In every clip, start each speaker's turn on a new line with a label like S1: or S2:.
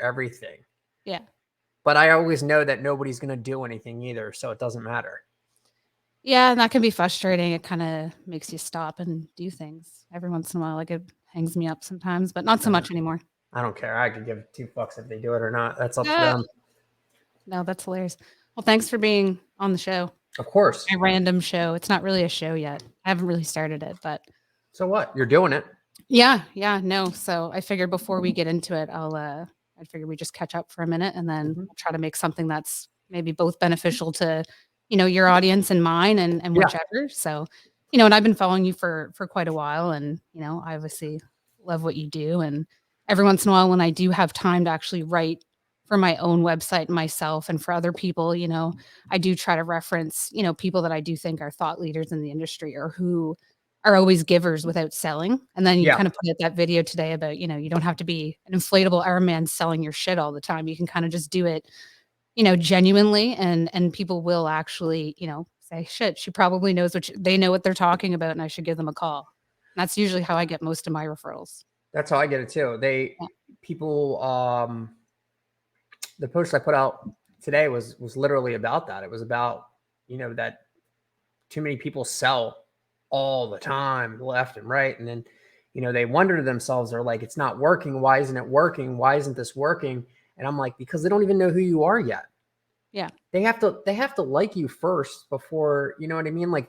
S1: everything.
S2: Yeah.
S1: But I always know that nobody's going to do anything either, so it doesn't matter.
S2: Yeah, and that can be frustrating. It kinda makes you stop and do things every once in a while, like, it hangs me up sometimes, but not so much anymore.
S1: I don't care. I could give 2 fucks if they do it or not. That's up to
S2: Yeah.
S1: them.
S2: No, that's hilarious. Well, thanks for being on the show.
S1: Of course.
S2: My random show. It's not really a show yet. I haven't really started it, but
S1: So what? You're doing it.
S2: yeah, no. So I figured before we get into it, I figured we just catch up for a minute and then
S1: Mhm.
S2: I'll try to make something that's maybe both beneficial to, your audience and mine and
S1: Yeah.
S2: whichever. So, and I've been following you for quite a while and, I obviously love what you do. And every once in a while when I do have time to actually write for my own website myself and for other people, I do try to reference, people that I do think are thought leaders in the industry or who are always givers without selling. And then you
S1: Yeah.
S2: kind of put out that video today about, you don't have to be an inflatable Iron Man selling your shit all the time. You can kind of just do it, genuinely and people will actually, say, shit, she probably knows they know what they're talking about and I should give them a call. And that's usually how I get most of my referrals.
S1: That's how I get it too.
S2: Yeah.
S1: People the post I put out today was literally about that. It was about, that too many people sell all the time, left and right. And then, they wonder to themselves, they're like, it's not working. Why isn't it working? Why isn't this working? And I'm like, because they don't even know who you are yet.
S2: Yeah.
S1: They have to like you first before, you know what I mean? Like,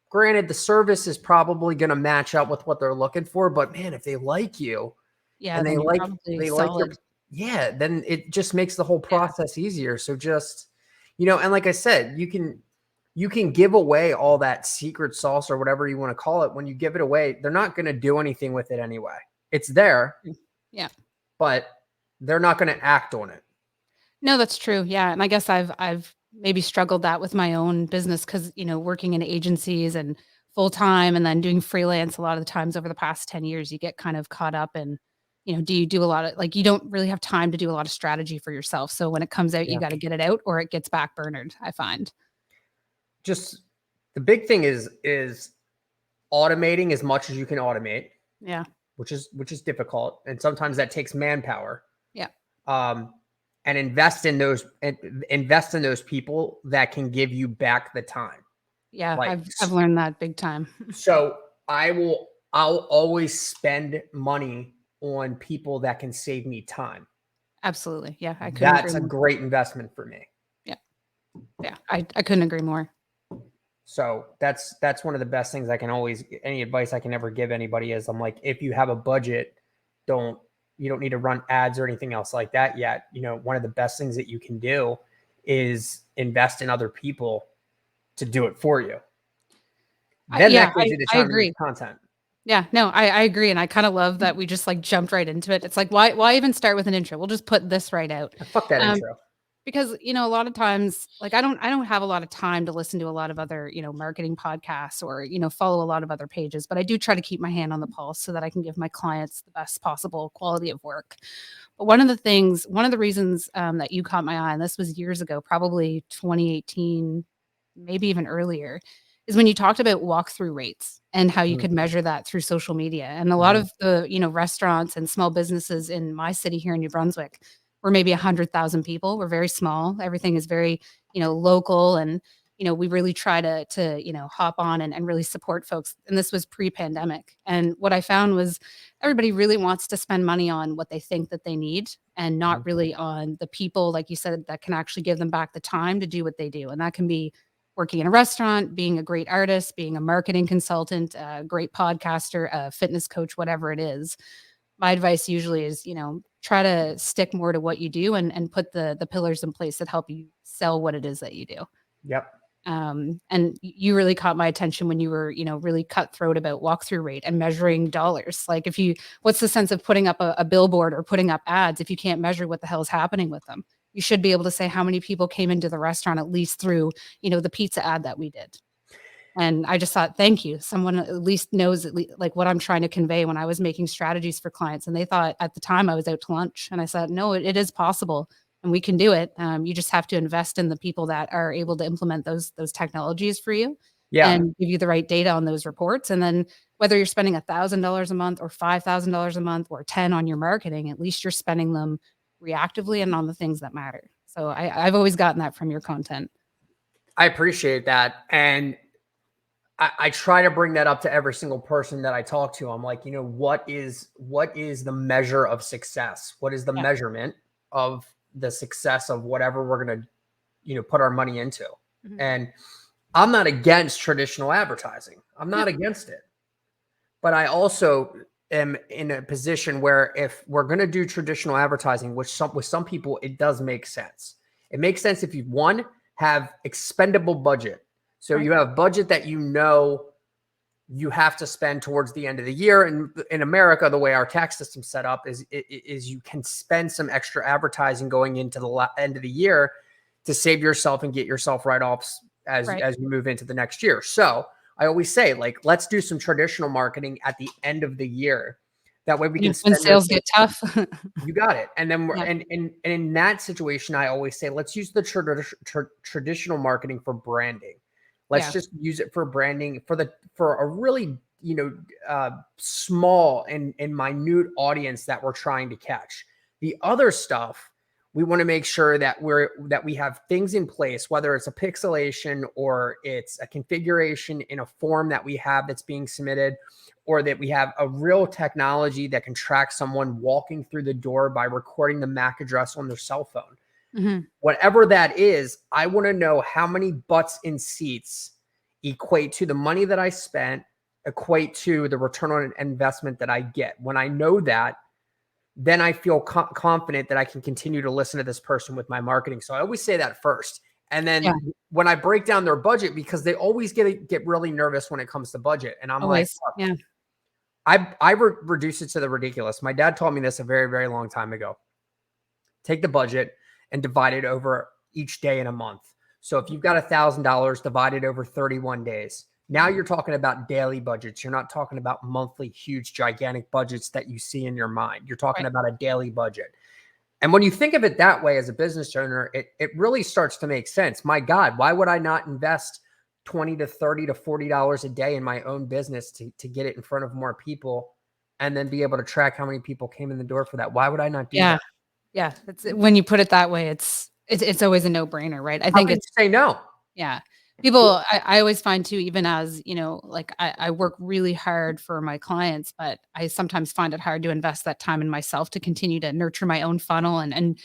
S1: granted, the service is probably going to match up with what they're looking for, but man, if they like you
S2: Yeah.
S1: and
S2: Then you're probably
S1: they like your,
S2: solid.
S1: yeah, then it just makes the whole
S2: Yeah.
S1: process easier. So just, and like I said, you can give away all that secret sauce or whatever you want to call it. When you give it away, they're not going to do anything with it anyway. It's there,
S2: Yeah.
S1: but they're not going to act on it.
S2: No, that's true. Yeah, and I guess I've maybe struggled that with my own business because working in agencies and full time, and then doing freelance a lot of the times over the past 10 years, you get kind of caught up in, do you do a lot of like you don't really have time to do a lot of strategy for yourself. So when it comes out, you
S1: Yeah.
S2: got to get it out, or it gets backburnered. I find.
S1: Just the big thing is automating as much as you can automate,
S2: Yeah.
S1: which is difficult, and sometimes that takes manpower.
S2: Yeah.
S1: And invest in those people that can give you back the time.
S2: Yeah.
S1: Like,
S2: I've learned that big time.
S1: so I'll always spend money on people that can save me time.
S2: Absolutely. Yeah. I couldn't agree
S1: That's a
S2: more.
S1: great investment for me.
S2: Yeah. Yeah. I couldn't agree more.
S1: So that's one of the best things any advice I can ever give anybody is I'm like, if you have a budget, you don't need to run ads or anything else like that yet. One of the best things that you can do is invest in other people to do it for you. Then
S2: Yeah,
S1: that gives you the
S2: I
S1: time to
S2: agree.
S1: make content.
S2: Yeah, no, I agree, and I kinda love that we just, like, jumped right into it. It's like, why even start with an intro? We'll just put this right out.
S1: Fuck that
S2: Um,
S1: intro.
S2: because, a lot of times, like, I don't have a lot of time to listen to a lot of other, marketing podcasts or, follow a lot of other pages, but I do try to keep my hand on the pulse so that I can give my clients the best possible quality of work. But one of the reasons, that you caught my eye, and this was years ago, probably 2018, maybe even earlier, is when you talked about walkthrough rates and how you
S1: Mhm.
S2: could measure that through social media. And a lot
S1: Mhm.
S2: of the, restaurants and small businesses in my city here in New Brunswick were maybe 100,000 people. We're very small. Everything is very, local and we really try to hop on and really support folks. And this was pre-pandemic. And what I found was everybody really wants to spend money on what they think that they need and not
S1: Mhm.
S2: really on the people, like you said, that can actually give them back the time to do what they do. And that can be working in a restaurant, being a great artist, being a marketing consultant, a great podcaster, a fitness coach, whatever it is. My advice usually is, try to stick more to what you do and put the pillars in place that help you sell what it is that you do.
S1: Yep.
S2: And you really caught my attention when you were, really cutthroat about walkthrough rate and measuring dollars. Like what's the sense of putting up a billboard or putting up ads if you can't measure what the hell is happening with them? You should be able to say how many people came into the restaurant at least through, the pizza ad that we did. And I just thought, thank you. Someone at least knows like what I'm trying to convey when I was making strategies for clients. And they thought at the time I was out to lunch. And I said, no, it is possible and we can do it. You just have to invest in the people that are able to implement those technologies for you
S1: Yeah.
S2: and give you the right data on those reports. And then whether you're spending $1,000 a month or $5,000 a month or 10 on your marketing, at least you're spending them reactively and on the things that matter. So I've always gotten that from your content.
S1: I appreciate that. And I try to bring that up to every single person that I talk to. I'm like, what is the measure of success? What is the
S2: Yeah.
S1: measurement of the success of whatever we're going to, put our money into?
S2: Mhm.
S1: And I'm not against traditional advertising. I'm not against it. But I also am in a position where if we're going to do traditional advertising, with some people, it does make sense. It makes sense if you, one, have expendable budget. So
S2: Right.
S1: you have budget that you have to spend towards the end of the year. And in America, the way our tax system's set up is you can spend some extra advertising going into the end of the year to save yourself and get yourself write-offs as you move into the next year. So I always say, like, let's do some traditional marketing at the end of the year. That way we can
S2: When
S1: spend
S2: sales get tough.
S1: You got it. And then
S2: Yeah.
S1: and in that situation, I always say, let's use the traditional marketing for branding. Let's
S2: Yeah.
S1: just use it for branding for a really, small and minute audience that we're trying to catch. The other stuff, we want to make sure that we have things in place, whether it's a pixelation or it's a configuration in a form that we have that's being submitted, or that we have a real technology that can track someone walking through the door by recording the MAC address on their cell phone.
S2: Mm-hmm.
S1: Whatever that is, I want to know how many butts in seats equate to the money that I spent, equate to the return on investment that I get. When I know that, then I feel confident that I can continue to listen to this person with my marketing. So I always say that first. And then when I break down their budget, because they always get really nervous when it comes to budget. And I'm
S2: Always.
S1: like,
S2: yeah.
S1: I reduce it to the ridiculous. My dad told me this a very, very long time ago. Take the budget and divide it over each day in a month. So if you've got $1,000 divided over 31 days, now you're talking about daily budgets. You're not talking about monthly, huge, gigantic budgets that you see in your mind. You're talking about a daily budget. And when you think of it that way as a business owner, it really starts to make sense. My God, why would I not invest $20 to $30 to $40 a day in my own business to get it in front of more people and then be able to track how many people came in the door for that? Why would I not do that?
S2: Yeah. When you put it that way, it's always a no-brainer, right? I
S1: How
S2: think
S1: can
S2: it's
S1: you say no?
S2: Yeah. People, I always find too, even as, like I work really hard for my clients, but I sometimes find it hard to invest that time in myself to continue to nurture my own funnel and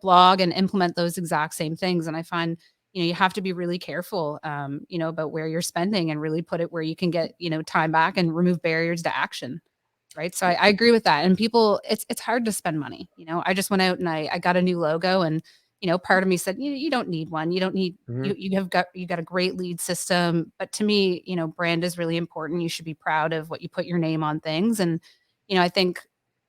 S2: blog and implement those exact same things. And I find, you have to be really careful, about where you're spending and really put it where you can get, time back and remove barriers to action. Right. So I agree with that. And people, it's hard to spend money. I just went out and I got a new logo and part of me said, you don't need one. You don't need you got a great lead system. But to me, brand is really important. You should be proud of what you put your name on things. And, I think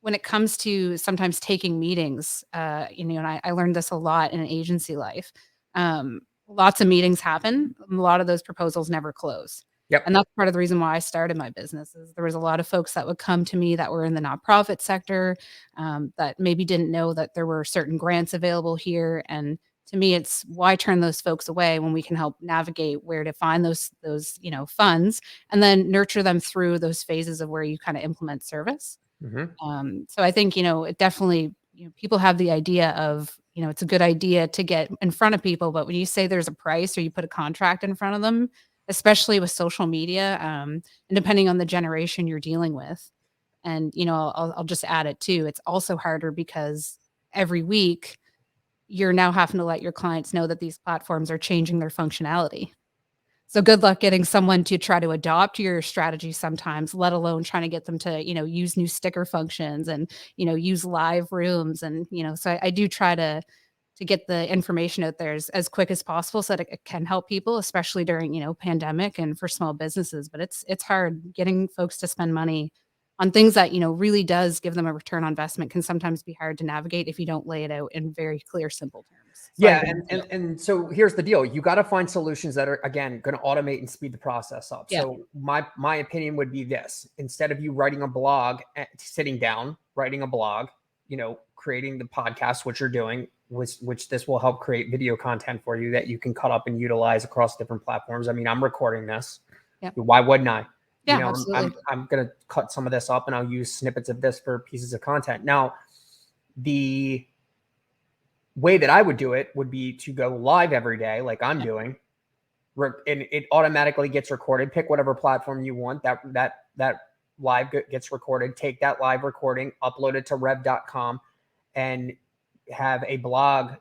S2: when it comes to sometimes taking meetings, and I learned this a lot in an agency life. Lots of meetings happen. A lot of those proposals never close.
S1: Yep.
S2: And that's part of the reason why I started my business is there was a lot of folks that would come to me that were in the nonprofit sector, that maybe didn't know that there were certain grants available here. And to me, it's why turn those folks away when we can help navigate where to find those funds and then nurture them through those phases of where you kind of implement service. So I think, it definitely, people have the idea of, it's a good idea to get in front of people, but when you say there's a price or you put a contract in front of them, especially with social media, and depending on the generation you're dealing with. And, I'll just add it too. It's also harder because every week you're now having to let your clients know that these platforms are changing their functionality. So good luck getting someone to try to adopt your strategy sometimes, let alone trying to get them to, use new sticker functions and, use live rooms. And, so I do try to get the information out there as quick as possible so that it can help people, especially during, pandemic and for small businesses. But it's hard getting folks to spend money on things that, really does give them a return on investment can sometimes be hard to navigate if you don't lay it out in very clear, simple terms. So
S1: and so here's the deal. You got to find solutions that are, again, going to automate and speed the process up.
S2: Yeah.
S1: So my opinion would be this: instead of you writing a blog, sitting down, writing a blog, creating the podcast, which you're doing, which this will help create video content for you that you can cut up and utilize across different platforms. I mean, I'm recording this.
S2: Yep.
S1: Why wouldn't I?
S2: Yeah, absolutely.
S1: I'm going to cut some of this up and I'll use snippets of this for pieces of content. Now, the way that I would do it would be to go live every day, like I'm doing, and it automatically gets recorded. Pick whatever platform you want. That live gets recorded. Take that live recording, upload it to rev.com, and have a blog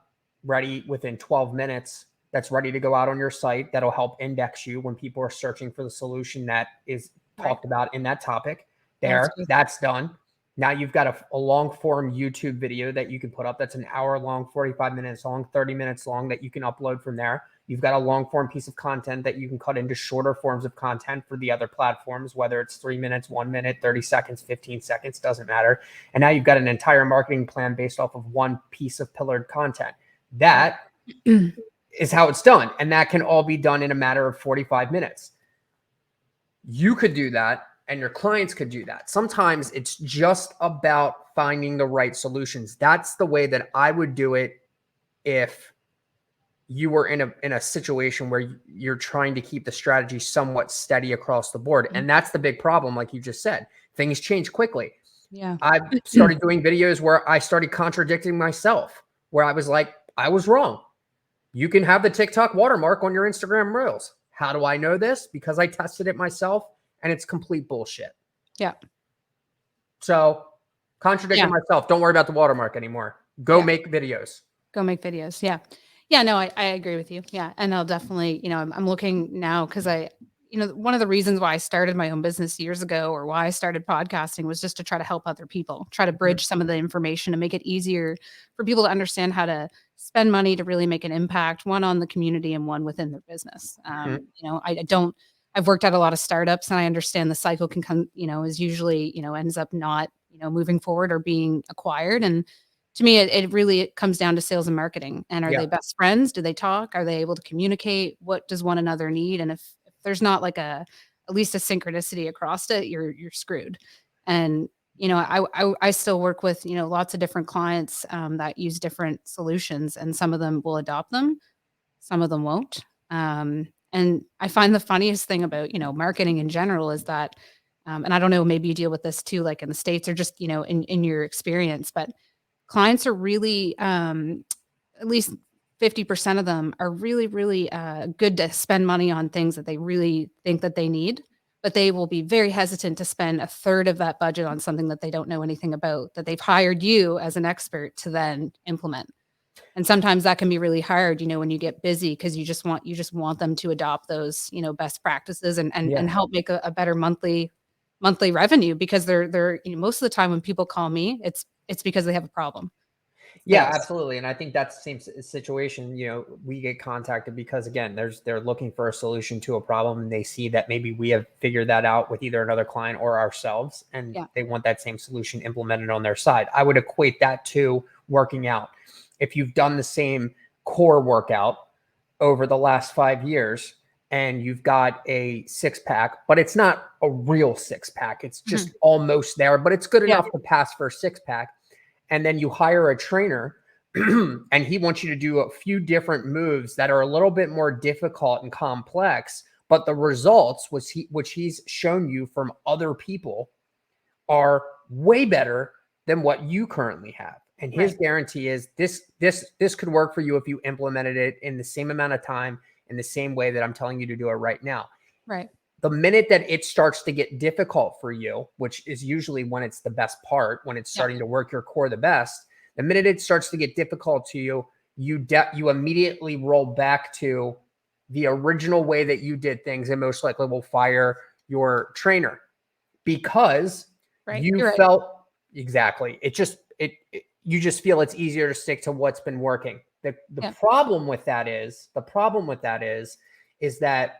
S1: ready within 12 minutes that's ready to go out on your site. That'll help index you when people are searching for the solution that is talked about in that topic. That's done. Now you've got a long form YouTube video that you can put up. That's an hour long, 45 minutes long, 30 minutes long that you can upload from there. You've got a long form piece of content that you can cut into shorter forms of content for the other platforms, whether it's 3 minutes, 1 minute, 30 seconds, 15 seconds, doesn't matter. And now you've got an entire marketing plan based off of one piece of pillared content. That is how it's done. And that can all be done in a matter of 45 minutes. You could do that, and your clients could do that. Sometimes it's just about finding the right solutions. That's the way that I would do it if you were in a situation where you're trying to keep the strategy somewhat steady across the board. And that's the big problem. Like you just said, things change quickly.
S2: Yeah.
S1: I started doing videos where I started contradicting myself, where I was like, I was wrong. You can have the TikTok watermark on your Instagram Reels. How do I know this? Because I tested it myself, and it's complete bullshit.
S2: Yeah.
S1: So contradicting myself. Don't worry about the watermark anymore. Go make videos.
S2: Go make videos. Yeah. Yeah, no, I agree with you. Yeah. And I'll definitely, I'm looking now because one of the reasons why I started my own business years ago, or why I started podcasting, was just to try to help other people, try to bridge some of the information and make it easier for people to understand how to spend money to really make an impact, one on the community and one within their business. I've worked at a lot of startups, and I understand the cycle can come, is usually, ends up not, moving forward or being acquired. And to me, it really comes down to sales and marketing. And are they best friends? Do they talk? Are they able to communicate? What does one another need? And if there's not like at least a synchronicity across it, you're screwed. And, I still work with, lots of different clients that use different solutions, and some of them will adopt them. Some of them won't. And I find the funniest thing about, marketing in general is that, and I don't know, maybe you deal with this too, like in the States, or just, in your experience, but clients are really, at least 50% of them are really, really good to spend money on things that they really think that they need, but they will be very hesitant to spend a third of that budget on something that they don't know anything about, that they've hired you as an expert to then implement. And sometimes that can be really hard, when you get busy, because you just want them to adopt those, best practices and help make a better monthly revenue, because they're most of the time when people call me, it's because they have a problem.
S1: Yeah, absolutely. And I think that's the same situation. We get contacted because, again, they're looking for a solution to a problem, and they see that maybe we have figured that out with either another client or ourselves, and they want that same solution implemented on their side. I would equate that to working out. If you've done the same core workout over the last 5 years and you've got a 6-pack, but it's not a real 6-pack, it's just almost there, but it's good enough to pass for a 6-pack. And then you hire a trainer and he wants you to do a few different moves that are a little bit more difficult and complex, but the results which he's shown you from other people are way better than what you currently have. And his guarantee is this could work for you if you implemented it in the same amount of time, in the same way that I'm telling you to do it right now.
S2: Right.
S1: The minute that it starts to get difficult for you, which is usually when it's the best part, when it's starting to work your core the best, the minute it starts to get difficult to you, you immediately roll back to the original way that you did things, and most likely will fire your trainer because you felt exactly. You just feel it's easier to stick to what's been working. The problem with that is that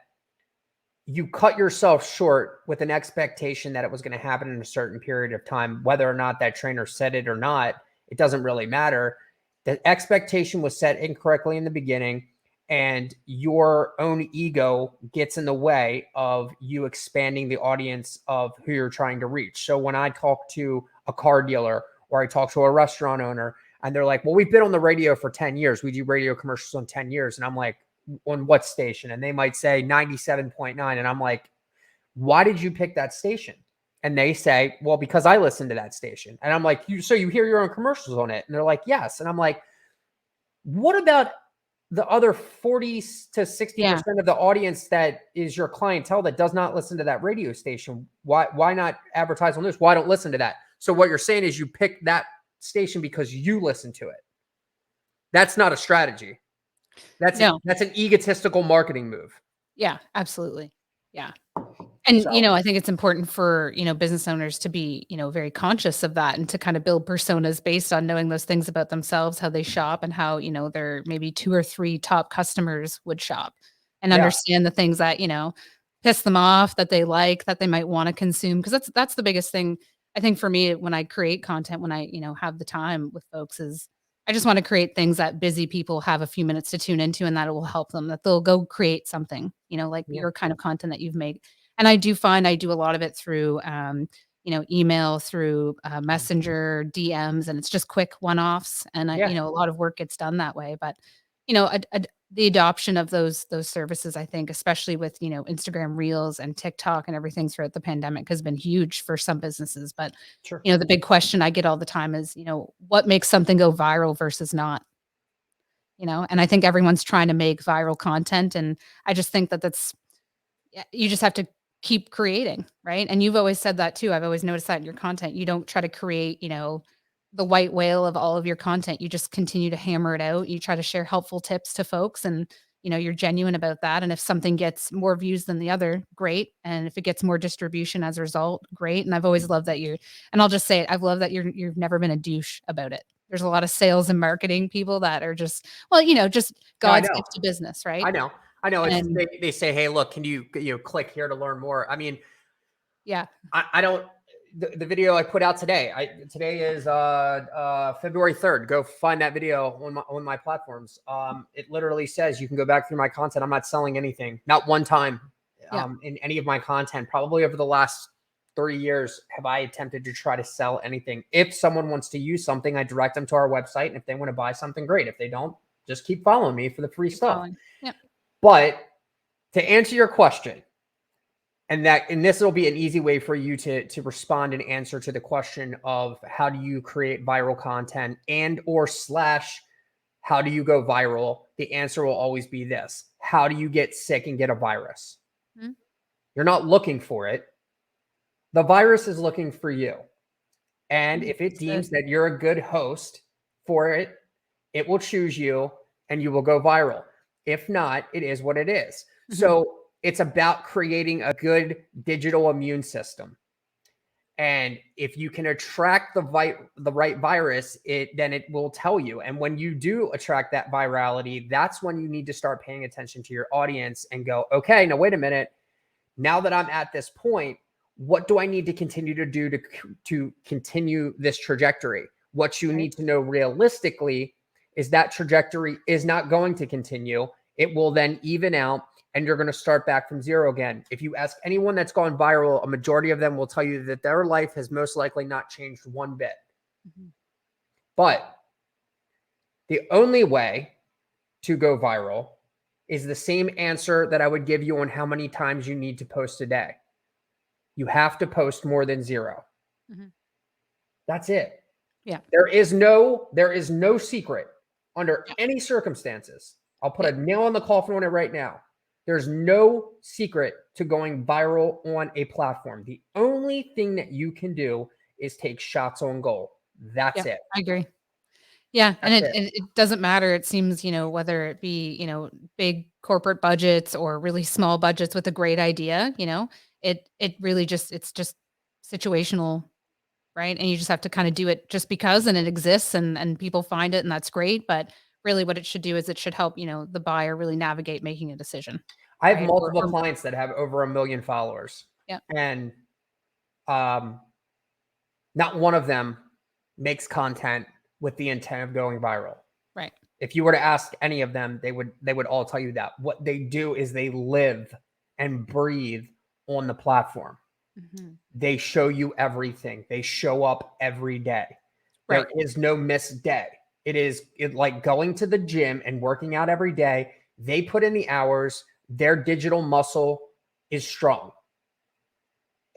S1: you cut yourself short with an expectation that it was going to happen in a certain period of time. Whether or not that trainer said it or not, it doesn't really matter. The expectation was set incorrectly in the beginning, and your own ego gets in the way of you expanding the audience of who you're trying to reach. So when I talk to a car dealer, or I talk to a restaurant owner, and they're like, well, we've been on the radio for 10 years. We do radio commercials on 10 years. And I'm like, on what station? And they might say 97.9. And I'm like, why did you pick that station? And they say, well, because I listened to that station. And I'm like, so you hear your own commercials on it? And they're like, yes. And I'm like, What about the other 40 to 60%
S2: Yeah.
S1: of the audience that is your clientele that does not listen to that radio station? Why not advertise on this? Why don't listen to that? So what you're saying is you pick that station because you listen to it. That's not a strategy. That's
S2: No.
S1: an egotistical marketing move.
S2: Yeah, absolutely. Yeah. And,
S1: So
S2: I think it's important for, business owners to be, very conscious of that and to kind of build personas based on knowing those things about themselves, how they shop and how, their maybe 2 or 3 top customers would shop and
S1: yeah,
S2: understand the things that, piss them off, that they like, that they might want to consume. Cause that's the biggest thing I think for me when I create content, when I, have the time with folks is I just want to create things that busy people have a few minutes to tune into and that it will help them, that they'll go create something, like
S1: yeah,
S2: your kind of content that you've made. And I do find I do a lot of it through, email, through Messenger, DMs, and it's just quick one-offs. And
S1: yeah.
S2: a lot of work gets done that way. But the adoption of those services, I think, especially with Instagram Reels and TikTok and everything throughout the pandemic, has been huge for some businesses. But
S1: Sure.
S2: the big question I get all the time is, what makes something go viral versus not? And I think everyone's trying to make viral content, and I just think that that's yeah, you just have to keep creating, right? And you've always said that too. I've always noticed that in your content. You don't try to create, the white whale of all of your content. You just continue to hammer it out. You try to share helpful tips to folks and you're genuine about that. And if something gets more views than the other, great. And if it gets more distribution as a result, great. And I've always loved that and I'll just say it, I've loved that you've never been a douche about it. There's a lot of sales and marketing people that are just, well, just
S1: No, I
S2: God's
S1: know.
S2: gift to business, right?
S1: I know. I know. It's
S2: And
S1: they say, hey, look, can you click here to learn more? I mean,
S2: yeah,
S1: I don't the video I put out today. Today is February 3rd. Go find that video on my platforms. It literally says you can go back through my content. I'm not selling anything, not one time
S2: yeah.
S1: in any of my content. Probably over the last 3 years have I attempted to try to sell anything. If someone wants to use something, I direct them to our website, and if they want to buy something, great. If they don't, just keep following me for the free
S2: Keep
S1: stuff.
S2: going. Yeah.
S1: But to answer your question, and this will be an easy way for you to respond and answer to the question of how do you create viral content and or slash how do you go viral? The answer will always be this: how do you get sick and get a virus?
S2: Mhm.
S1: You're not looking for it. The virus is looking for you. And if it
S2: That's
S1: deems
S2: good.
S1: that you're a good host for it, it will choose you and you will go viral. If not, it is what it is.
S2: Mhm.
S1: So it's about creating a good digital immune system. And if you can attract the right virus, then it will tell you. And when you do attract that virality, that's when you need to start paying attention to your audience and go, okay, now wait a minute. Now that I'm at this point, what do I need to continue to do to continue this trajectory? What you
S2: Right.
S1: need to know realistically is that trajectory is not going to continue. It will then even out and you're going to start back from zero again. If you ask anyone that's gone viral, a majority of them will tell you that their life has most likely not changed one bit.
S2: Mhm.
S1: But the only way to go viral is the same answer that I would give you on how many times you need to post a day. You have to post more than 0.
S2: Mhm.
S1: That's it.
S2: Yeah.
S1: There is no secret under
S2: Yeah.
S1: any circumstances. I'll put
S2: Yeah.
S1: a nail on the coffin on it right now. There's no secret to going viral on a platform. The only thing that you can do is take shots on goal. That's
S2: Yeah.
S1: it.
S2: I agree. Yeah, and
S1: That's it.
S2: it doesn't matter, it seems, whether it be, big corporate budgets or really small budgets with a great idea, it really just it's just situational, right? And you just have to kind of do it just because and it exists and people find it and that's great, but really what it should do is it should help, the buyer really navigate making a decision,
S1: I have
S2: right?
S1: multiple
S2: Or
S1: clients that have over 1 million followers,
S2: yeah,
S1: and um, not one of them makes content with the intent of going viral.
S2: right.
S1: If you were to ask any of them, they would all tell you that. What they do is they live and breathe on the platform.
S2: Mhm.
S1: They show you everything. They show up every day. There
S2: Right.
S1: is no missed day. Like going to the gym and working out every day. They put in the hours. Their digital muscle is strong.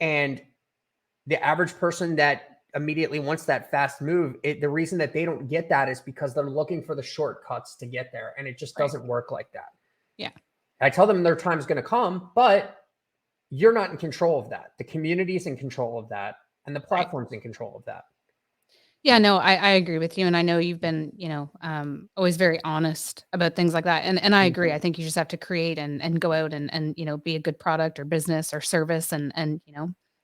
S1: And the average person that immediately wants that fast move. The reason that they don't get that is because they're looking for the shortcuts to get there, and it just
S2: Right.
S1: doesn't work like that.
S2: Yeah.
S1: I tell them their time's going to come, but you're not in control of that. The community's in control of that, and the platform's in control of that.
S2: Yeah, no, I agree with you. And I know you've been, always very honest about things like that. And I agree. I think you just have to create and go out and, be a good product or business or service and,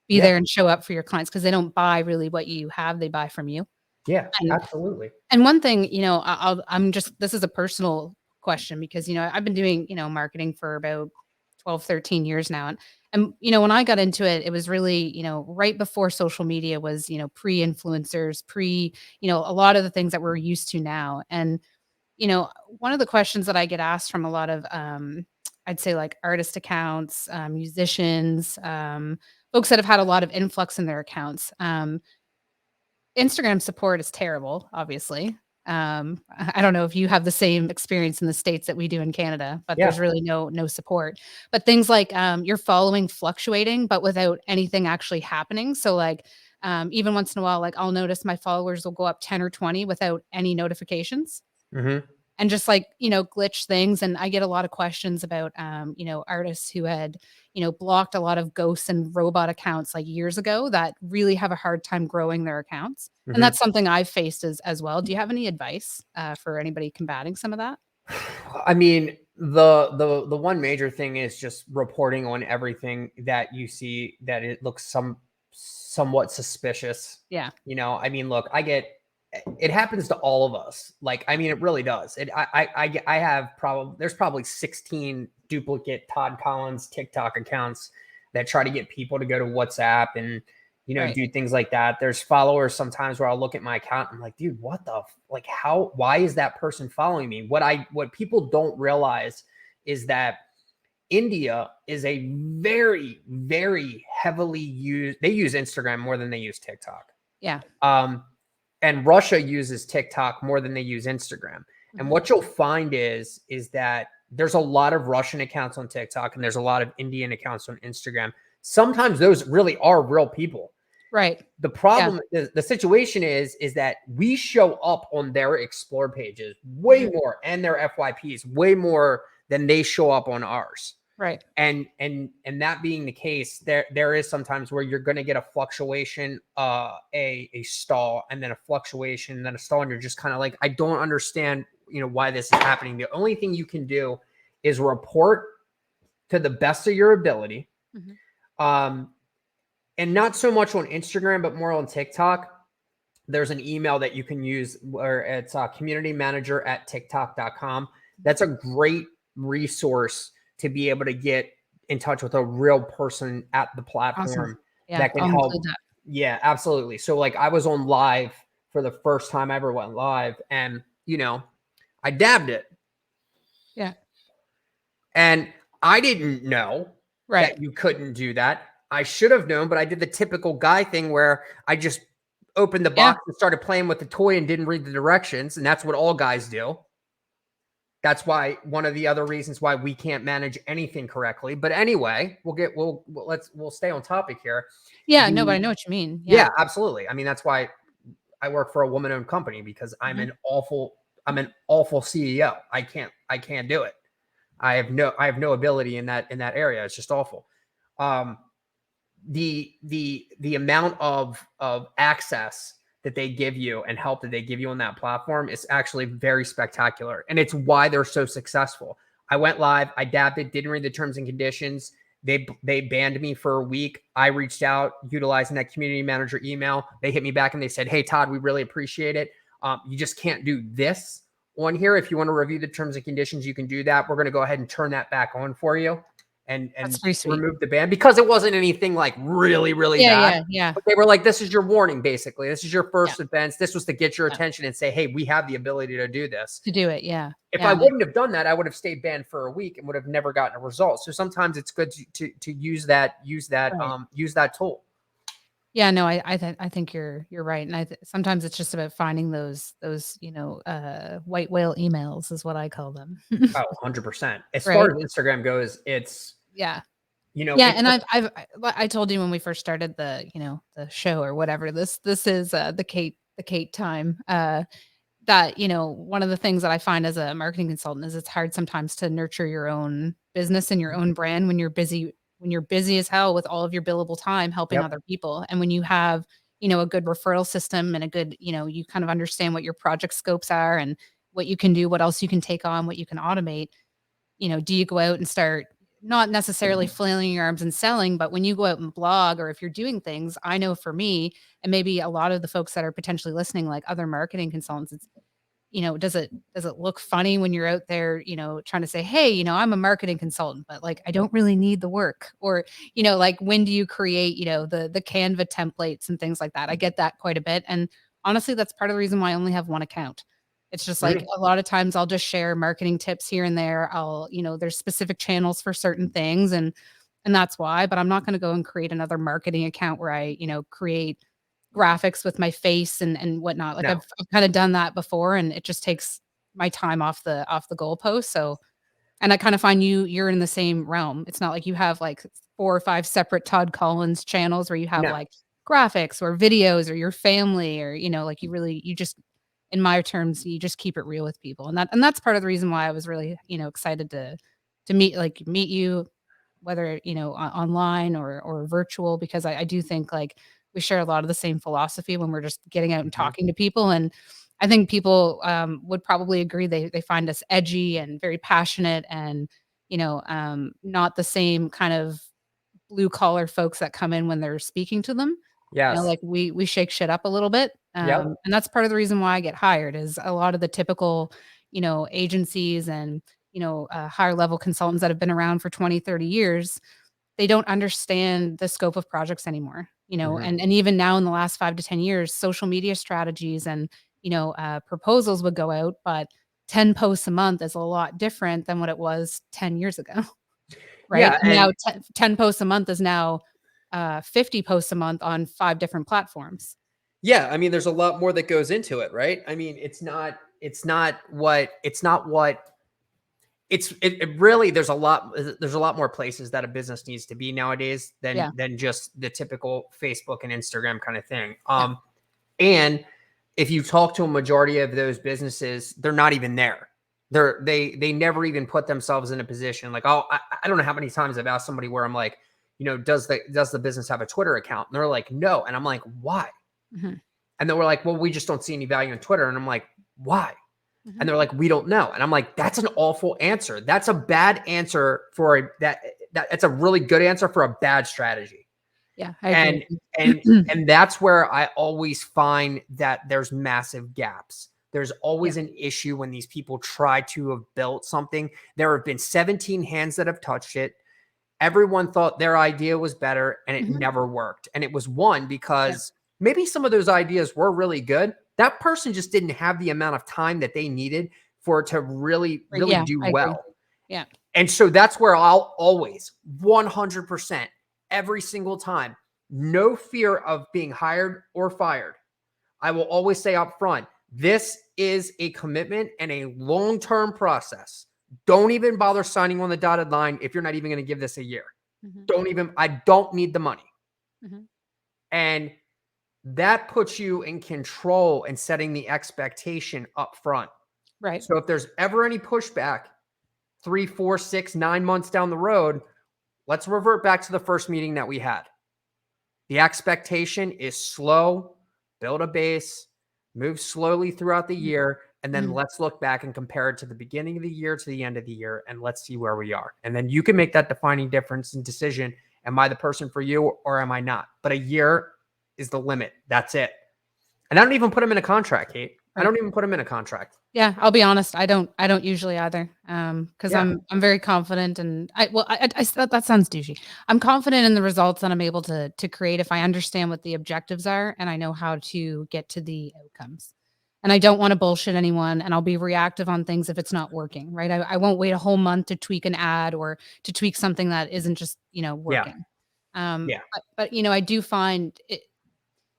S2: be
S1: Yeah.
S2: there and show up for your clients because they don't buy really what you have, they buy from you.
S1: Yeah,
S2: And
S1: absolutely.
S2: and one thing, this is a personal question because, I've been doing, marketing for about 12, 13 years now. And when I got into it, it was really, right before social media was, pre-influencers, a lot of the things that we're used to now. And, one of the questions that I get asked from a lot of, I'd say like artist accounts, musicians, folks that have had a lot of influx in their accounts. Instagram support is terrible, obviously. I don't know if you have the same experience in the States that we do in Canada, but
S1: Yeah.
S2: there's really no support. But things like, your following fluctuating, but without anything actually happening. So, like, even once in a while, like, I'll notice my followers will go up 10 or 20 without any notifications
S1: Hmm.
S2: and just like, glitch things. And I get a lot of questions about, artists who had, blocked a lot of ghosts and robot accounts like years ago that really have a hard time growing their accounts. And
S1: Hmm.
S2: that's something I've faced as well. Do you have any advice for anybody combating some of that?
S1: I mean, the one major thing is just reporting on everything that you see that it looks somewhat suspicious.
S2: Yeah.
S1: I mean, look, it happens to all of us. Like, I mean, it really does. I have there's probably 16 duplicate Todd Collins TikTok accounts that try to get people to go to WhatsApp and,
S2: Right.
S1: do things like that. There's followers sometimes where I'll look at my account and I'm like, dude, what the, like, why is that person following me? What people don't realize is that India is a very, very heavily they use Instagram more than they use TikTok.
S2: Yeah.
S1: And Russia uses TikTok more than they use Instagram. And
S2: Mhm.
S1: what you'll find is that there's a lot of Russian accounts on TikTok and there's a lot of Indian accounts on Instagram. Sometimes those really are real people.
S2: Right.
S1: The
S2: Yeah.
S1: problem, the situation is that we show up on their explore pages way
S2: Mhm.
S1: more and their FYPs way more than they show up on ours.
S2: Right.
S1: And that being the case, there is sometimes where you're going to get a fluctuation, a stall, and then a fluctuation, and then a stall, and you're just kind of like, I don't understand, why this is happening. The only thing you can do is report to the best of your ability,
S2: Mhm.
S1: and not so much on Instagram, but more on TikTok. There's an email that you can use where it's communitymanager@tiktok.com. That's a great resource to be able to get in touch with a real person at the
S2: Awesome.
S1: platform
S2: Yeah.
S1: that can
S2: I'll
S1: help.
S2: include that.
S1: Yeah, absolutely. So like I was on live for the first time I ever went live and, I dabbed it
S2: Yeah.
S1: and I didn't know
S2: Right.
S1: that you couldn't do that. I should have known, but I did the typical guy thing where I just opened the
S2: Yeah.
S1: box and started playing with the toy and didn't read the directions. And that's what all guys do. That's why one of the other reasons why we can't manage anything correctly. But anyway, we'll stay on topic here.
S2: Yeah. No, but I know what you mean.
S1: Yeah,
S2: Yeah.
S1: absolutely. I mean, that's why I work for a woman-owned company because I'm
S2: Mhm.
S1: an awful CEO. I can't do it. I have no ability in that area. It's just awful. The amount of access that they give you and help that they give you on that platform is actually very spectacular. And it's why they're so successful. I went live, I dabbed it, didn't read the terms and conditions. They banned me for a week. I reached out utilizing that community manager email. They hit me back and they said, "Hey, Todd, we really appreciate it. You just can't do this on here. If you want to review the terms and conditions, you can do that. We're going to go ahead and turn that back on for you and
S2: That's pretty sweet.
S1: remove the ban because it wasn't anything like really, really
S2: Yeah.
S1: bad.
S2: Yeah. Yeah.
S1: But they were like, this is your warning, basically. This is your
S2: Yeah.
S1: first offense. This was to get your
S2: Yeah.
S1: attention and say, hey, we have the ability to do this.
S2: To do it. Yeah.
S1: If
S2: Yeah.
S1: I wouldn't have done that, I would have stayed banned for a week and would have never gotten a result. So sometimes it's good to use that
S2: Right.
S1: tool.
S2: Yeah, no, I think you're right, and sometimes it's just about finding those white whale emails is what I call them.
S1: Oh, 100%. As far
S2: Right?
S1: as Instagram goes, it's
S2: Yeah.
S1: You know,
S2: Yeah,
S1: it's
S2: and I told you when we first started the, the show or whatever, this is, the Kate time, that, one of the things that I find as a marketing consultant is it's hard sometimes to nurture your own business and your own brand when you're busy as hell with all of your billable time helping
S1: yep.
S2: other people. And when you have, a good referral system and a good, you kind of understand what your project scopes are and what you can do, what else you can take on, what you can automate, do you go out and start not necessarily flailing your arms and selling, but when you go out and blog or if you're doing things, I know for me, and maybe a lot of the folks that are potentially listening, like other marketing consultants, it's, does it look funny when you're out there, trying to say, hey, I'm a marketing consultant, but like I don't really need the work. Or, like when do you create, the Canva templates and things like that? I get that quite a bit. And honestly, that's part of the reason why I only have one account. It's just like
S1: Mhm.
S2: a lot of times I'll just share marketing tips here and there. There's specific channels for certain things and that's why, but I'm not going to go and create another marketing account where I, create graphics with my face and whatnot. Like
S1: No.
S2: I've kind of done that before and it just takes my time off the goalpost. So and I kind of find you're in the same realm. It's not like you have like 4 or 5 separate Todd Collins channels where you have
S1: No.
S2: like graphics or videos or your family or, like you just in my terms, you just keep it real with people. And that's part of the reason why I was really, excited to meet you, whether, online or virtual, because I do think like we share a lot of the same philosophy when we're just getting out and
S1: Mhm.
S2: talking to people. And I think people would probably agree they find us edgy and very passionate and, not the same kind of blue collar folks that come in when they're speaking to them.
S1: Yes.
S2: Like we shake shit up a little bit.
S1: Yep.
S2: And that's part of the reason why I get hired is a lot of the typical, agencies and, higher level consultants that have been around for 20, 30 years, they don't understand the scope of projects anymore,
S1: Mhm.
S2: and even now in the last 5 to 10 years, social media strategies and, proposals would go out, but 10 posts a month is a lot different than what it was 10 years ago, right?
S1: Yeah,
S2: And now 10 posts a month is now 50 posts a month on 5 different platforms.
S3: Yeah, I mean, there's a lot more that goes into it, right?
S1: I mean, it's not what it really there's a lot more places that a business needs to be nowadays
S2: Yeah.
S1: than just the typical Facebook and Instagram kind of thing.
S2: Yeah.
S1: And if you talk to a majority of those businesses, they're not even there. They never even put themselves in a position like, oh, I don't know how many times I've asked somebody where I'm like, does the business have a Twitter account? And they're like, no. And I'm like, why?
S2: Mhm.
S1: And then we're like, well, we just don't see any value in Twitter. And I'm like, why? And
S2: Mhm.
S1: they're like, we don't know. And I'm like, that's an awful answer. That's a bad answer for that's a really good answer for a bad strategy.
S2: Yeah, I agree
S1: And
S2: with
S1: and
S2: you.
S1: and that's where I always find that there's massive gaps. There's
S2: Yeah.
S1: always an issue when these people try to have built something. There have been 17 hands that have touched it. Everyone thought their idea was better and it
S2: Mhm.
S1: never worked. And it was one
S2: Yeah.
S1: because maybe some of those ideas were really good. That person just didn't have the amount of time that they needed for it to really,
S2: Right,
S1: really
S2: yeah,
S1: do
S2: I agree.
S1: well.
S2: Yeah.
S1: And so that's where I'll always 100% every single time, no fear of being hired or fired. I will always say up front, this is a commitment and a long-term process. Don't even bother signing on the dotted line if you're not even going to give this a year.
S2: Mhm.
S1: I don't need the money.
S2: Mhm.
S1: And that puts you in control and setting the expectation up front.
S2: Right.
S1: So if there's ever any pushback, 3, 4, 6, 9 months down the road, let's revert back to the first meeting that we had. The expectation is slow, build a base, move slowly throughout the
S2: Mhm.
S1: year, and then
S2: Mhm.
S1: let's look back and compare it to the beginning of the year to the end of the year, and let's see where we are. And then you can make that defining difference and decision. Am I the person for you or am I not? But a year is the limit. That's it. And I don't even put them in a contract, Kate. I
S2: Right.
S1: don't even put them in a contract.
S2: Yeah, I'll be honest, I don't usually either, because
S1: Yeah.
S2: I'm very confident and that sounds douchey. I'm confident in the results that I'm able to create if I understand what the objectives are and I know how to get to the outcomes. And I don't wanna bullshit anyone, and I'll be reactive on things if it's not working, right? I won't wait a whole month to tweak an ad or to tweak something that isn't just,
S1: Yeah.
S2: working.
S1: Yeah.
S2: But, I do find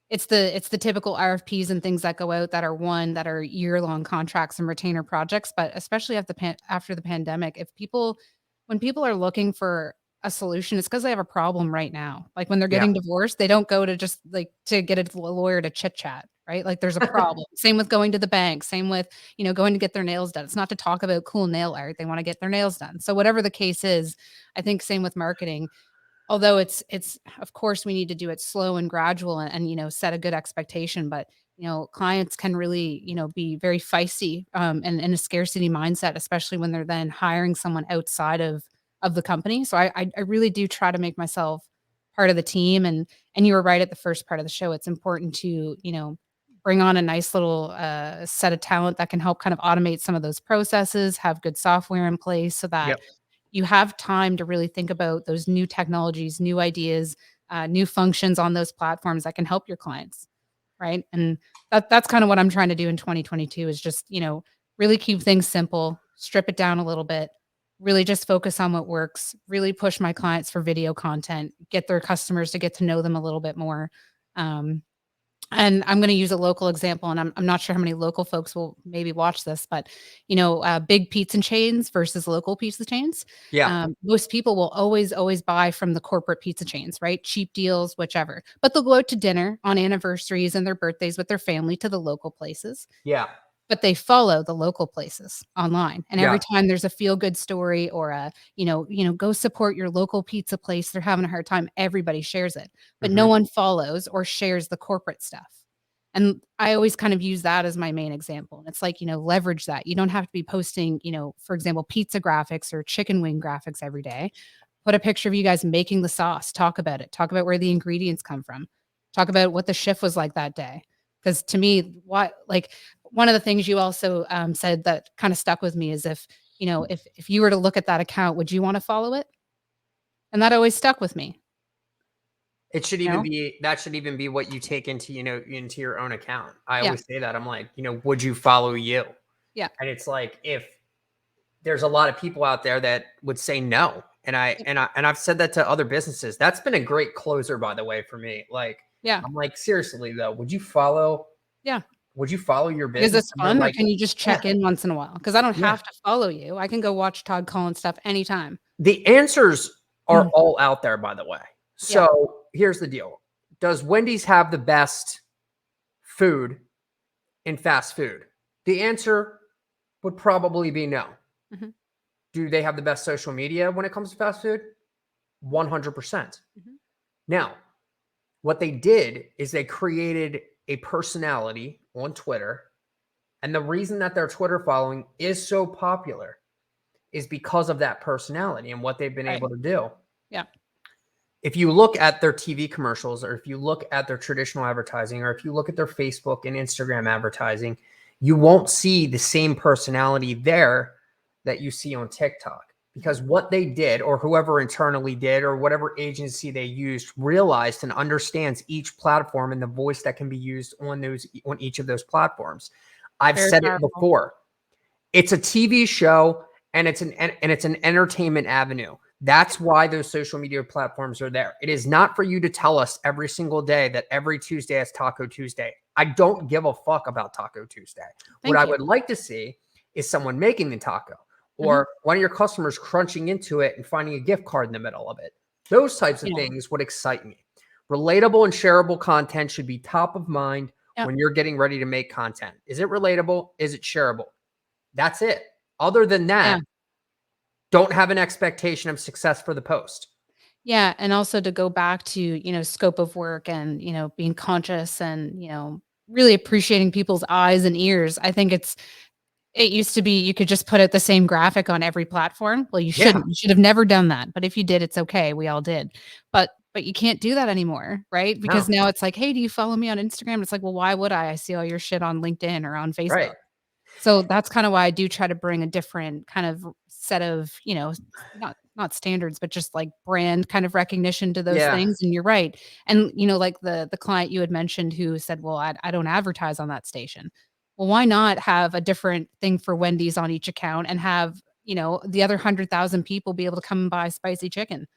S2: it's the typical RFPs and things that go out that are year-long contracts and retainer projects, but especially after the pandemic, when people are looking for a solution, it's because they have a problem right now. Like when they're
S1: Yeah.
S2: getting divorced, they don't go to just like to get a lawyer to chit chat, right? Like there's a problem. Same with going to the bank, same with, going to get their nails done. It's not to talk about cool nail art. They want to get their nails done. So whatever the case is, I think same with marketing. Although it's of course we need to do it slow and gradual and set a good expectation, but clients can really, be very feisty and in a scarcity mindset, especially when they're then hiring someone outside of the company. So I really do try to make myself part of the team. And you were right at the first part of the show. It's important to, bring on a nice little set of talent that can help kind of automate some of those processes, have good software in place so that
S1: Yep.
S2: you have time to really think about those new technologies, new ideas, new functions on those platforms that can help your clients, right? And that's kind of what I'm trying to do in 2022 is just, really keep things simple, strip it down a little bit, really just focus on what works, really push my clients for video content, get their customers to get to know them a little bit more. Um, and I'm going to use a local example, and I'm not sure how many local folks will maybe watch this, but big pizza chains versus local pizza chains.
S1: Yeah.
S2: Most people will always buy from the corporate pizza chains, right? Cheap deals, whichever. But they'll go out to dinner on anniversaries and their birthdays with their family to the local places.
S1: Yeah.
S2: But they follow the local places online. And
S1: Yeah.
S2: every time there's a feel good story or go support your local pizza place, they're having a hard time, everybody shares it. But no
S1: Mhm.
S2: one follows or shares the corporate stuff. And I always kind of use that as my main example. And it's like, leverage that. You don't have to be posting, for example, pizza graphics or chicken wing graphics every day. Put a picture of you guys making the sauce, talk about it, talk about where the ingredients come from, talk about what the shift was like that day. Because to me, one of the things you also said that kind of stuck with me is if you were to look at that account, would you want to follow it? And that always stuck with me.
S1: It should
S2: You
S1: even
S2: know?
S1: be that should even be what you take into, into your own account. I
S2: Yeah.
S1: always say that. I'm like, would you follow you?
S2: Yeah.
S1: And it's like if there's a lot of people out there that would say no. And I've said that to other businesses. That's been a great closer, by the way, for me. Like,
S2: Yeah.
S1: I'm like, seriously though, would you follow
S2: Yeah.
S1: your
S2: Is
S1: business?
S2: this
S1: And they're
S2: fun or
S1: like,
S2: can you just
S1: yeah,
S2: check in once in a while? Because I don't
S1: yeah.
S2: have to follow you. I can go watch Todd Collins stuff anytime.
S1: The answers are
S2: Mm.
S1: all out there, by the way.
S2: Yeah.
S1: So here's the deal. Does Wendy's have the best food in fast food? The answer would probably be no.
S2: Mhm.
S1: Do they have the best social media when it comes to fast food? 100%.
S2: Mhm.
S1: Now, what they did is they created a personality on Twitter. And the reason that their Twitter following is so popular is because of that personality and what they've been
S2: Right.
S1: able to do.
S2: Yeah.
S1: If you look at their TV commercials, or if you look at their traditional advertising, or if you look at their Facebook and Instagram advertising, you won't see the same personality there that you see on TikTok. Because what they did, or whoever internally did, or whatever agency they used, realized and understands each platform and the voice that can be used on each of those platforms. I've
S2: Very
S1: said it
S2: powerful.
S1: before. It's a TV show and it's an entertainment avenue. That's why those social media platforms are there. It is not for you to tell us every single day that every Tuesday is Taco Tuesday. I don't give a fuck about Taco Tuesday.
S2: Thank
S1: What I
S2: you.
S1: would like to see is someone making the taco, or one of your customers crunching into it and finding a gift card in the middle of it. Those types of
S2: Yeah.
S1: things would excite me. Relatable and shareable content should be top of mind
S2: Yep.
S1: when you're getting ready to make content. Is it relatable? Is it shareable? That's it. Other than that,
S2: Yeah.
S1: don't have an expectation of success for the post.
S2: Yeah, and also to go back to, scope of work and, being conscious and, really appreciating people's eyes and ears. I think it used to be you could just put out the same graphic on every platform. Well, you
S1: Yeah.
S2: shouldn't. You should have never done that. But if you did, it's okay. We all did. But you can't do that anymore, right? Because
S1: No.
S2: now it's like, hey, do you follow me on Instagram? It's like, well, why would I? I see all your shit on LinkedIn or on Facebook.
S1: Right.
S2: So that's kind of why I do try to bring a different kind of set of, not standards, but just like brand kind of recognition to those
S1: Yeah.
S2: things. And you're right. And like the client you had mentioned who said, well, I don't advertise on that station. Well, why not have a different thing for Wendy's on each account and have, the other 100,000 people be able to come and buy spicy chicken?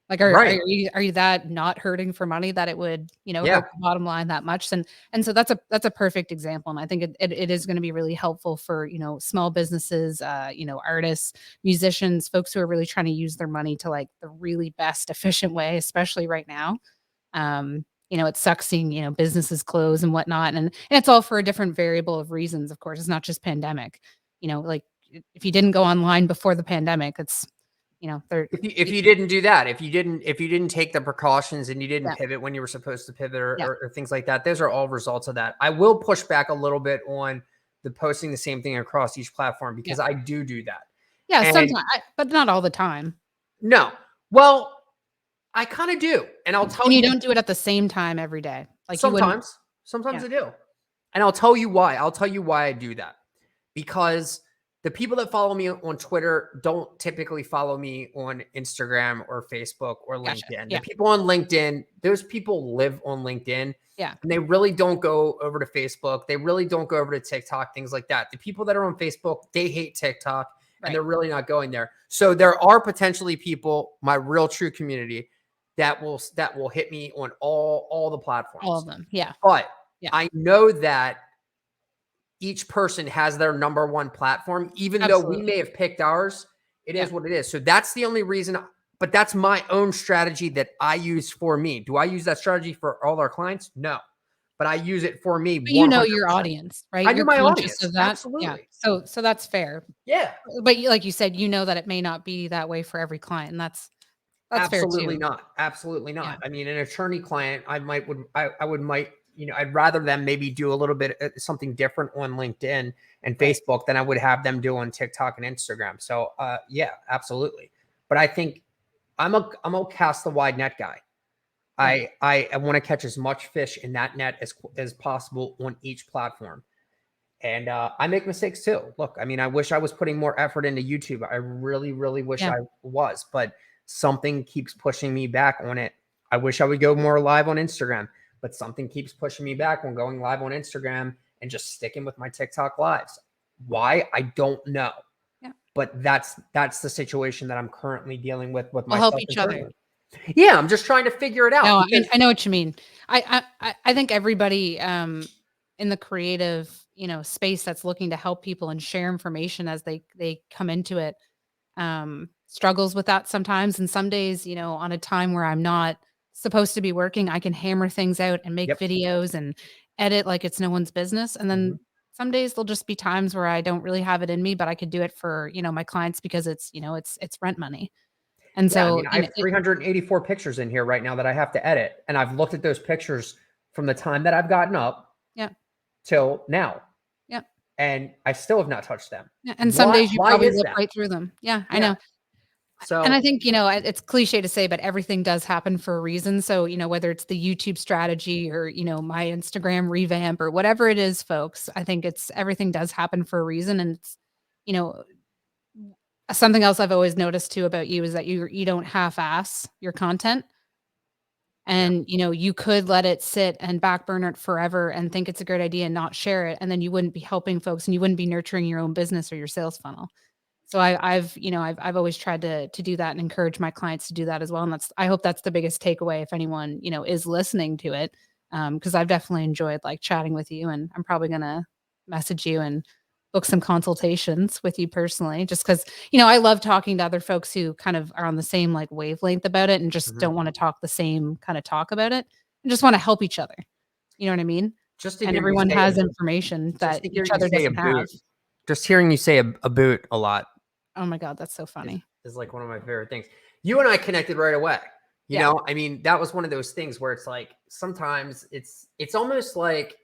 S2: Like, are
S1: Right.
S2: you that not hurting for money that it would,
S1: Yeah.
S2: hurt the bottom line that much? And so that's a perfect example, and I think it is gonna be really helpful for, small businesses, artists, musicians, folks who are really trying to use their money to, like, the really best efficient way, especially right now. It sucks seeing, businesses close and whatnot, and it's all for a different variable of reasons, of course. It's not just pandemic. Like, if you didn't go online before the pandemic, it's, there
S1: If you didn't do that, if you didn't take the precautions and you didn't
S2: yeah,
S1: pivot when you were supposed to pivot or,
S2: yeah,
S1: or things like that, those are all results of that. I will push back a little bit on the posting the same thing across each platform
S2: yeah.
S1: because I do that.
S2: Yeah,
S1: And
S2: sometimes, but not all the time.
S1: no, well, I kind of do, and I'll tell
S2: And you
S1: you
S2: don't do it at the same time every day. Like, you wouldn't.
S1: sometimes
S2: Yeah,
S1: I do, and I'll tell you why. I'll tell you why I do that because the people that follow me on Twitter don't typically follow me on Instagram or Facebook or
S2: gotcha.
S1: LinkedIn. The
S2: Yeah,
S1: people on LinkedIn, those people live on LinkedIn
S2: yeah,
S1: and they really don't go over to Facebook. They really don't go over to TikTok, things like that. The people that are on Facebook, they hate TikTok and
S2: right.
S1: they're really not going there. So there are potentially people, my real true community, that will hit me on all the
S2: All of
S1: platforms.
S2: them. Yeah,
S1: But
S2: yeah,
S1: I know that each person has their number one platform, even though we
S2: absolutely.
S1: may have picked ours. It
S2: Yeah.
S1: is what it is. So that's the only reason, but that's my own strategy that I use for me. Do I use that strategy for all our clients? No, but I use it for me
S2: But you know your
S1: 100%.
S2: audience, right?
S1: I know
S2: You're
S1: my
S2: conscious
S1: audience.
S2: of that. Yeah.
S1: Absolutely.
S2: So that's fair.
S1: Yeah.
S2: But like you said, that it may not be that way for every client, and that's fair
S1: Absolutely
S2: too.
S1: not. Absolutely
S2: Yeah.
S1: not. I mean, an attorney client, I would I'd rather them maybe do a little bit something different on LinkedIn and
S2: Right.
S1: Facebook than I would have them do on TikTok and Instagram. So, yeah, absolutely. But I think I'm a cast the wide net guy.
S2: Right.
S1: I want to catch as much fish in that net as possible on each platform. And I make mistakes too. Look, I mean, I wish I was putting more effort into YouTube. I really, really wish
S2: Yeah.
S1: I was, but something keeps pushing me back on it. I wish I would go more live on Instagram, but something keeps pushing me back on going live on Instagram and just sticking with my TikTok lives. Why? I don't know.
S2: Yeah.
S1: But that's the situation that I'm currently dealing with
S2: We'll help
S1: myself
S2: each other.
S1: internally. Yeah, I'm just trying to figure it out
S2: No,
S1: because
S2: I know what you mean. I think everybody in the creative, space that's looking to help people and share information as they come into it struggles with that sometimes. And some days, on a time where I'm not supposed to be working, I can hammer things out and make
S1: yep.
S2: videos and edit like it's no one's business. And then
S1: Mhm.
S2: some days there'll just be times where I don't really have it in me, but I could do it for, my clients because it's, it's rent money. And
S1: Yeah, I
S2: so,
S1: mean, I have 384 pictures in here right now that I have to edit, and I've looked at those pictures from the time that I've gotten up
S2: yeah,
S1: till now,
S2: yeah.
S1: and I still have not touched them.
S2: Yeah, and some
S1: Why
S2: days you
S1: why
S2: probably
S1: is
S2: look
S1: that?
S2: right through them. Yeah, I
S1: Yeah.
S2: know. And I
S1: So
S2: think, it's cliche to say, but everything does happen for a reason. So, whether it's the YouTube strategy or, my Instagram revamp or whatever it is, folks, I think it's everything does happen for a reason. And it's, you know, something else I've always noticed too about you is that you don't half-ass your content.
S1: yeah.
S2: And, you could let it sit and back burner it forever and think it's a great idea and not share it. And then you wouldn't be helping folks and you wouldn't be nurturing your own business or your sales funnel. So I've always tried to do that and encourage my clients to do that as well. And I hope that's the biggest takeaway if anyone, is listening to it. Because I've definitely enjoyed like chatting with you, and I'm probably gonna message you and book some consultations with you personally, just because, I love talking to other folks who kind of are on the same like wavelength about it and just
S1: Mhm.
S2: don't want to talk the same kind of talk about it and just want to help each other. You know what I mean?
S1: Just to
S2: And
S1: hear you
S2: everyone
S1: say a
S2: has information
S1: just
S2: that
S1: to hear
S2: each
S1: you
S2: other
S1: say a
S2: doesn't have.
S1: boot, just hearing you say a boot a lot
S2: Oh my God, that's so
S1: is
S2: funny.
S1: is like one of my favorite things. You and I connected right away.
S2: Yeah.
S1: I mean, that was one of those things where it's like sometimes it's almost like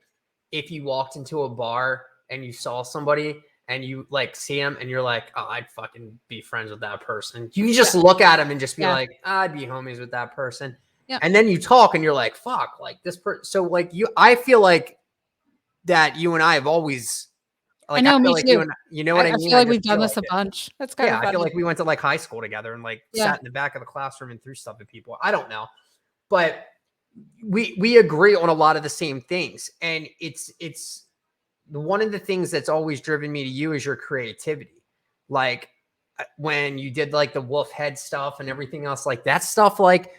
S1: if you walked into a bar and you saw somebody and you like see him and you're like, oh, I'd fucking be friends with that person. You can
S2: Yeah.
S1: just look at him and just be
S2: Yeah.
S1: like, I'd be homies with that person.
S2: Yeah.
S1: And then you talk and you're like, fuck, like this person. So like I feel like that you and I have always
S2: I
S1: I
S2: know,
S1: feel
S2: me
S1: like
S2: too.
S1: you know what I
S2: I
S1: mean?
S2: feel
S1: I
S2: like
S1: just
S2: we've done
S1: feel
S2: this
S1: like
S2: a
S1: it.
S2: bunch. That's kind
S1: Yeah,
S2: of
S1: I feel
S2: funny.
S1: like we went to like high school together and like
S2: Yeah.
S1: sat in the back of the classroom and threw stuff at people. I don't know. But we agree on a lot of the same things. And it's one of the things that's always driven me to you is your creativity. Like when you did like the wolf head stuff and everything else, like that stuff, like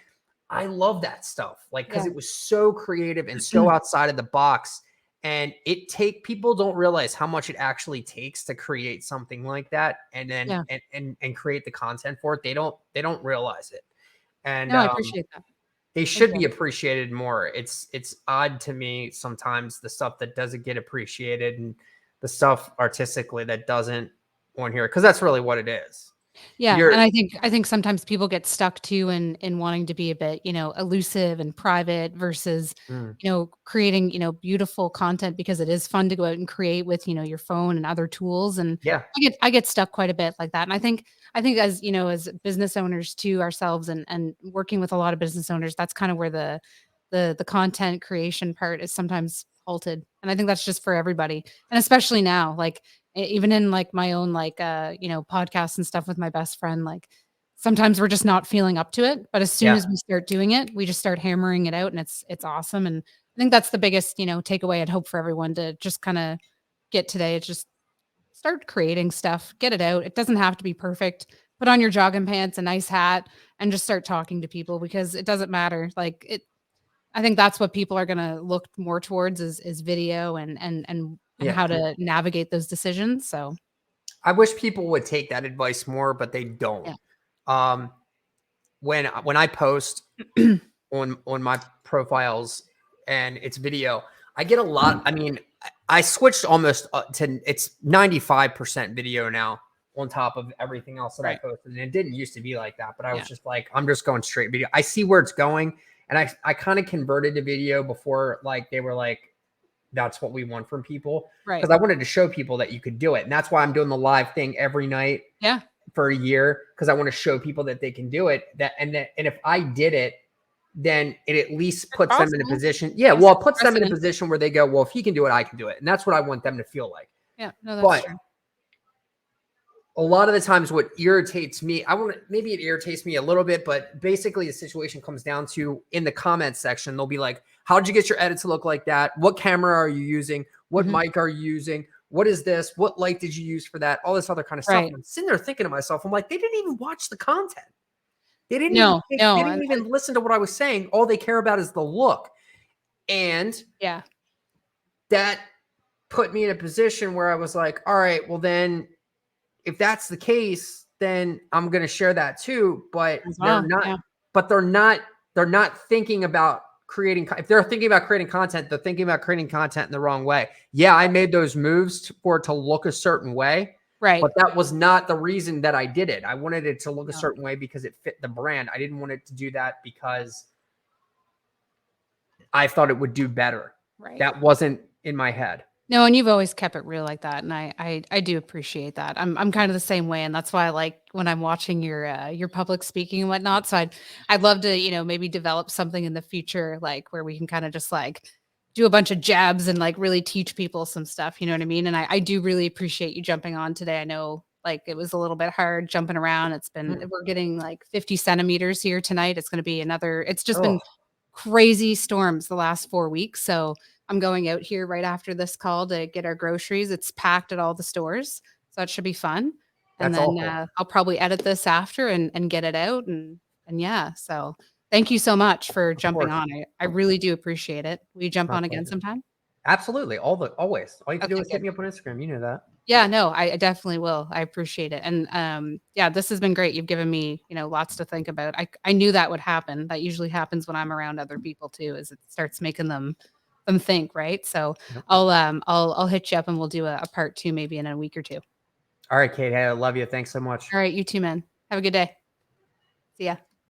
S1: I love that stuff, like because
S2: Yeah.
S1: it was so creative and so outside of the box. And people don't realize how much it actually takes to create something like that, and then
S2: Yeah.
S1: and create the content for it. They don't realize it, and
S2: No, I appreciate that.
S1: they
S2: Thank
S1: should
S2: you.
S1: be appreciated more. It's odd to me sometimes the stuff that doesn't get appreciated and the stuff artistically that doesn't on here, because that's really what it is.
S2: Yeah,
S1: You're
S2: and I think sometimes people get stuck too in wanting to be a bit, elusive and private versus,
S1: Mm,
S2: creating, beautiful content because it is fun to go out and create with, your phone and other tools. And
S1: yeah,
S2: I get stuck quite a bit like that. And I think as, as business owners too ourselves and working with a lot of business owners, that's kind of where the content creation part is sometimes halted. And I think that's just for everybody. And especially now, like even in like my own like podcasts and stuff with my best friend, like sometimes we're just not feeling up to it, but as soon
S1: yeah,
S2: as we start doing it, we just start hammering it out, and it's awesome. And I think that's the biggest takeaway I'd hope for everyone to just kind of get today. It's just start creating stuff, get it out. It doesn't have to be perfect. Put on your jogging pants, a nice hat, and just start talking to people, because it doesn't matter. Like it, I think that's what people are going to look more towards is video and
S1: yeah.
S2: how to navigate those decisions. So
S1: I wish people would take that advice more, but they don't.
S2: yeah.
S1: Um, when I post on my profiles and it's video, I get a lot. I mean, I switched almost to it's 95% video now on top of everything else that I
S2: Right.
S1: posted. And it didn't used to be like that, but I was
S2: Yeah.
S1: just like, I'm just going straight video. I see where it's going. And I kind of converted to video before, like they were like, that's what we want from people.
S2: Right.
S1: Because I wanted to show people that you could do it. And that's why I'm doing the live thing every night
S2: Yeah.
S1: for a year, because I want to show people that they can do it. And if I did it, then it at least puts them in a
S2: Possible.
S1: position. Yeah,
S2: Yes,
S1: well, it puts them in a
S2: precedent.
S1: position where they go, well, if he can do it, I can do it. And that's what I want them to feel like.
S2: Yeah. No, that's
S1: But
S2: true.
S1: a lot of the times what irritates me, maybe it irritates me a little bit, but basically the situation comes down to in the comments section, they'll be like, how did you get your edit to look like that? What camera are you using? What
S2: Mhm.
S1: mic are you using? What is this? What light did you use for that? All this other kind of stuff.
S2: Right.
S1: And I'm sitting there thinking to myself, I'm like, they didn't even watch the content. They didn't even
S2: No,
S1: think,
S2: no.
S1: they didn't even listen to what I was saying. All they care about is the look. And
S2: Yeah.
S1: that put me in a position where I was like, all right, well then if that's the case, then I'm going to share that too. But
S2: As
S1: they're
S2: well.
S1: not,
S2: Yeah.
S1: but they're not thinking about creating. If they're thinking about creating content, they're thinking about creating content in the wrong way. Yeah, I made those moves for it to look a certain way,
S2: Right.
S1: but that was not the reason that I did it. I wanted it to look a
S2: No.
S1: certain way because it fit the brand. I didn't want it to do that because I thought it would do better.
S2: Right.
S1: That wasn't in my head.
S2: No, and you've always kept it real like that, and I do appreciate that. I'm kind of the same way, and that's why I like when I'm watching your public speaking and whatnot. So I'd love to maybe develop something in the future, like where we can kind of just like do a bunch of jabs and like really teach people some stuff. You know what I mean? And I do really appreciate you jumping on today. I know like it was a little bit hard jumping around. We're getting like 50 centimeters here tonight. It's going to be another. It's just
S1: Oh,
S2: been crazy storms the last 4 weeks. So I'm going out here right after this call to get our groceries. It's packed at all the stores. So that should be fun. And
S1: that's
S2: then
S1: awful.
S2: I'll probably edit this after and get it out. And yeah, so thank you so much for
S1: Of
S2: jumping
S1: course.
S2: on. I really do appreciate it. Will you jump
S1: My
S2: on again
S1: pleasure.
S2: sometime?
S1: Absolutely. Always. All you have to do
S2: Okay,
S1: is hit
S2: good.
S1: me up on Instagram. You know that.
S2: Yeah, no, I definitely will. I appreciate it. And yeah, this has been great. You've given me, lots to think about. I knew that would happen. That usually happens when I'm around other people too, is it starts making them think, right? So
S1: Yep.
S2: I'll hit you up and we'll do a part 2 maybe in a week or 2.
S1: All right, Kate. Hey, I love you. Thanks so much.
S2: All right, you too, man. Have a good day. See ya.